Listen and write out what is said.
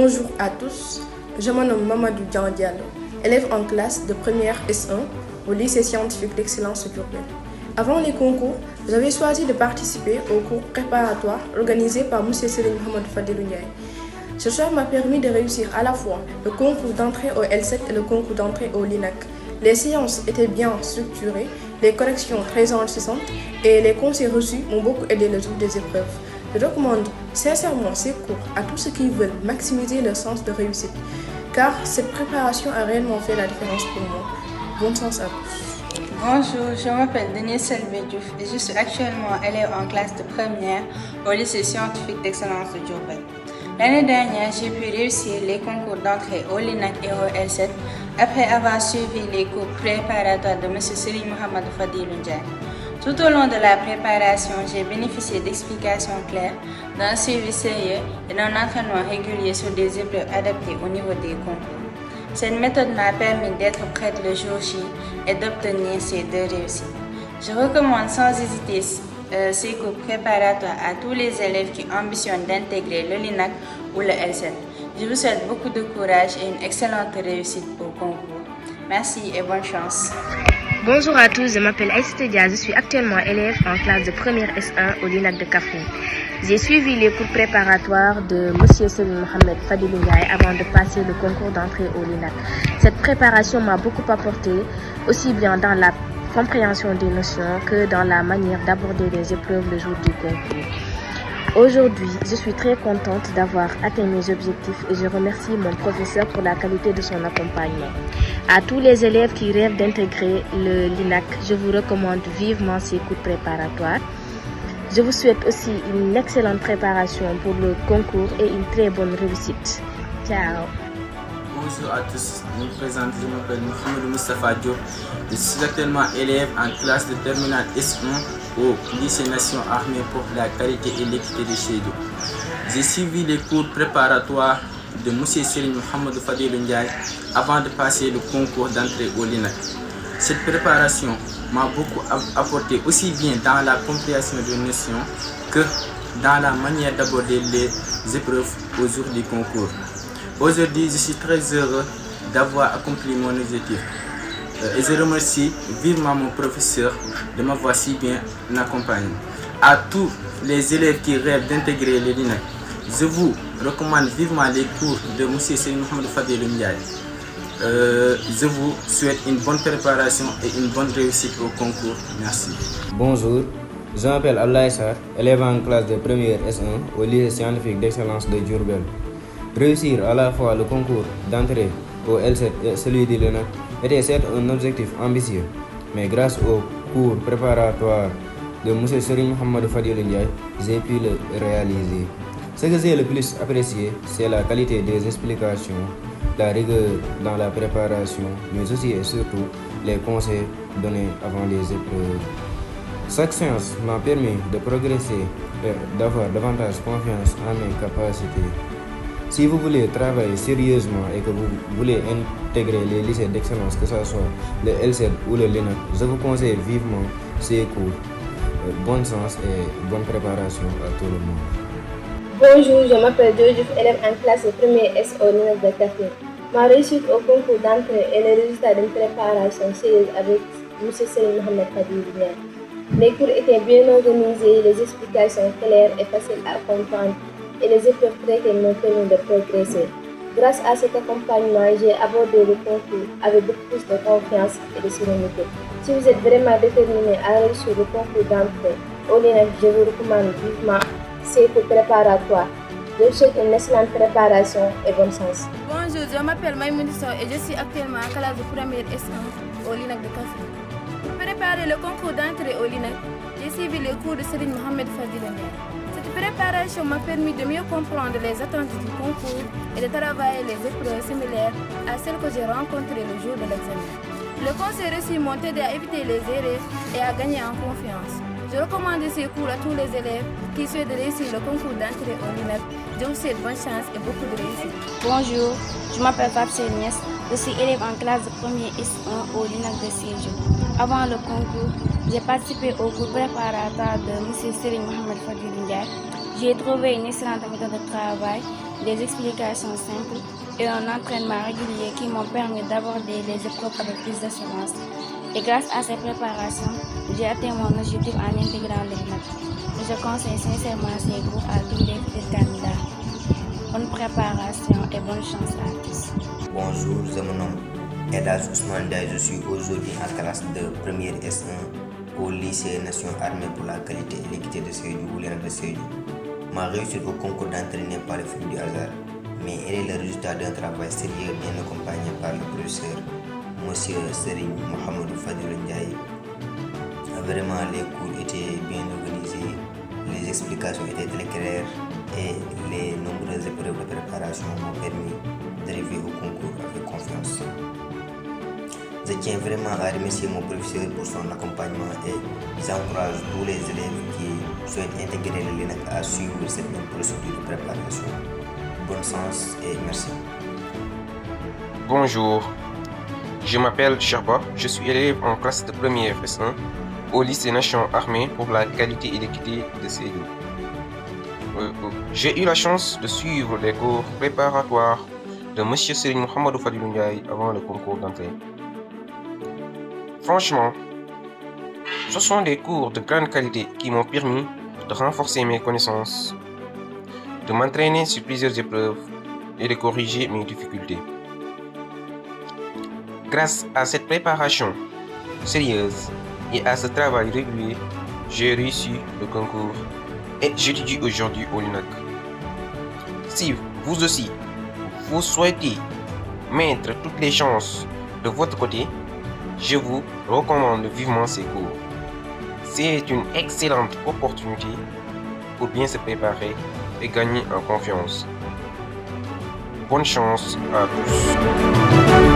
Bonjour à tous, je me nomme Mamadou Diallo, élève en classe de première S1 au lycée scientifique d'excellence de Diourbel. Avant les concours, j'avais choisi de participer au cours préparatoire organisé par M. Serigne Mohamed Fadilou Ndiaye. Ce choix m'a permis de réussir à la fois le concours d'entrée au L7 et le concours d'entrée au LINAC. Les séances étaient bien structurées, les corrections très enrichissantes et les conseils reçus m'ont beaucoup aidé le jour des épreuves. Je recommande sincèrement ces cours à tous ceux qui veulent maximiser leur sens de réussite, car cette préparation a réellement fait la différence pour moi. Bon sens à tous. Bonjour, je m'appelle Denise Selvé Diouf et je suis actuellement élève en classe de première au lycée scientifique d'excellence de Diourbel. L'année dernière, j'ai pu réussir les concours d'entrée au LINAC et au L7 après avoir suivi les cours préparatoires de M. Serigne Mohamed Fadilou Ndiaye. Tout au long de la préparation, j'ai bénéficié d'explications claires, d'un suivi sérieux et d'un entraînement régulier sur des épreuves adaptées au niveau des concours. Cette méthode m'a permis d'être prête le jour J et d'obtenir ces deux réussites. Je recommande sans hésiter ces cours préparatoires à tous les élèves qui ambitionnent d'intégrer le LINAC ou le L7. Je vous souhaite beaucoup de courage et une excellente réussite au concours. Merci et bonne chance. Bonjour à tous, je m'appelle Aïssata Dia, je suis actuellement élève en classe de première S1 au LINAC de Kaffrine. J'ai suivi les cours préparatoires de M. Serigne Mohamed Fadilou Ndiaye avant de passer le concours d'entrée au LINAC. Cette préparation m'a beaucoup apporté, aussi bien dans la compréhension des notions que dans la manière d'aborder les épreuves le jour du concours. Aujourd'hui, je suis très contente d'avoir atteint mes objectifs et je remercie mon professeur pour la qualité de son accompagnement. À tous les élèves qui rêvent d'intégrer le LINAC, je vous recommande vivement ces cours préparatoires. Je vous souhaite aussi une excellente préparation pour le concours et une très bonne réussite. Ciao. Bonjour à tous, je me présente, je m'appelle Mohamed Moustapha Diop. Je suis actuellement élève en classe de terminale S1 au lycée Nation Armée pour la qualité et l'équité de Sédhiou. J'ai suivi les cours préparatoires de M. Serigne Mohamed Fadilou Ndiaye avant de passer le concours d'entrée au LINAC. Cette préparation m'a beaucoup apporté aussi bien dans la compréhension des notions que dans la manière d'aborder les épreuves au jour du concours. Aujourd'hui, je suis très heureux d'avoir accompli mon objectif et je remercie vivement mon professeur de m'avoir si bien accompagné. À tous les élèves qui rêvent d'intégrer le LINAC, je vous recommande vivement les cours de M. Serigne Mohamed Fadilou Ndiaye. Je vous souhaite une bonne préparation et une bonne réussite au concours. Merci. Bonjour, je m'appelle Ablaye Sarr, élève en classe de première S1 au lycée scientifique d'excellence de Diourbel. Réussir à la fois le concours d'entrée au L7 et celui du LINAC était certes un objectif ambitieux, mais grâce aux cours préparatoires de M. Serigne Mohamed Fadilou Ndiaye, j'ai pu le réaliser. Ce que j'ai le plus apprécié, c'est la qualité des explications, la rigueur dans la préparation, mais aussi et surtout les conseils donnés avant les épreuves. Chaque séance m'a permis de progresser et d'avoir davantage confiance en mes capacités. Si vous voulez travailler sérieusement et que vous voulez intégrer les lycées d'excellence, que ce soit le L7 ou le LINAC, je vous conseille vivement ces cours. Bon sens et bonne préparation à tout le monde. Bonjour, je m'appelle Diouf, élève en classe de première S au LINAC de Kaffrine. Ma réussite au concours d'entrée est le résultat d'une préparation sérieuse avec M. Serigne Mohamed Fadilou Ndiaye. Les cours étaient bien organisés, les explications claires et faciles à comprendre et les épreuves traitées m'ont permis de progresser. Grâce à cet accompagnement, j'ai abordé le concours avec beaucoup plus de confiance et de sérénité. Si vous êtes vraiment déterminé à réussir le concours d'entrée au LINAC, je vous recommande vivement ces cours préparatoires. Je vous souhaite une excellente préparation et bon sens. Bonjour, je m'appelle Maïmouna Sow et je suis actuellement en classe de première S1 au LINAC de Kaffrine. Pour préparer le concours d'entrée au LINAC, j'ai suivi les cours de Serigne Mohamed Fadilou Ndiaye. Cette préparation m'a permis de mieux comprendre les attentes du concours et de travailler les épreuves similaires à celles que j'ai rencontrées le jour de l'examen. Le conseil reçu m'ont aidé à éviter les erreurs et à gagner en confiance. Je recommande ces cours à tous les élèves qui souhaitent réussir le concours d'entrée au LINAC. Je vous souhaite bonne chance et beaucoup de réussite. Bonjour, je m'appelle Fabien Niès, je suis élève en classe de première S1 au LINAC de Sédhiou. Avant le concours, j'ai participé au cours préparatoire de M. Serigne Mohamed Fadilou Ndiaye. J'ai trouvé une excellente méthode de travail des explications simples et un entraînement régulier qui m'ont permis d'aborder les épreuves avec plus d'assurance. Et grâce à ces préparations, j'ai atteint mon objectif en intégrant l'ENAC. Je conseille sincèrement ces cours à tous les candidats. Bonne préparation et bonne chance à tous. Bonjour, je me nomme Edas Ousmane Day. Je suis aujourd'hui en classe de première S1 au lycée Nation Armée pour la qualité et l'équité de Sédhiou, ou l'ENAC de Sédhiou. Ma réussite au concours d'entrée n'est pas le fruit du hasard, mais elle est le résultat d'un travail sérieux bien accompagné par le professeur Monsieur Serigne Mohamedou Fadilou Ndiaye. Vraiment, les cours étaient bien organisés, les explications étaient très claires et les nombreuses épreuves de préparation m'ont permis d'arriver au concours avec confiance. Je tiens vraiment à remercier mon professeur pour son accompagnement et j'encourage tous les élèves qui souhaitent intégrer le l'ENAC à suivre cette même procédure de préparation. Bon sens et merci. Bonjour, je m'appelle Sherba, je suis élève en classe de première S1 au lycée Nation Armée pour la qualité et l'équité de Sédhiou. J'ai eu la chance de suivre les cours préparatoires de M. Serigne Mohamedou Fadilou Ndiaye avant le concours d'entrée. Franchement, ce sont des cours de grande qualité qui m'ont permis de renforcer mes connaissances, de m'entraîner sur plusieurs épreuves et de corriger mes difficultés. Grâce à cette préparation sérieuse et à ce travail régulier, j'ai réussi le concours et j'étudie aujourd'hui au l'ENAC. Si vous aussi, vous souhaitez mettre toutes les chances de votre côté, je vous recommande vivement ces cours. C'est une excellente opportunité pour bien se préparer et gagner en confiance. Bonne chance à tous.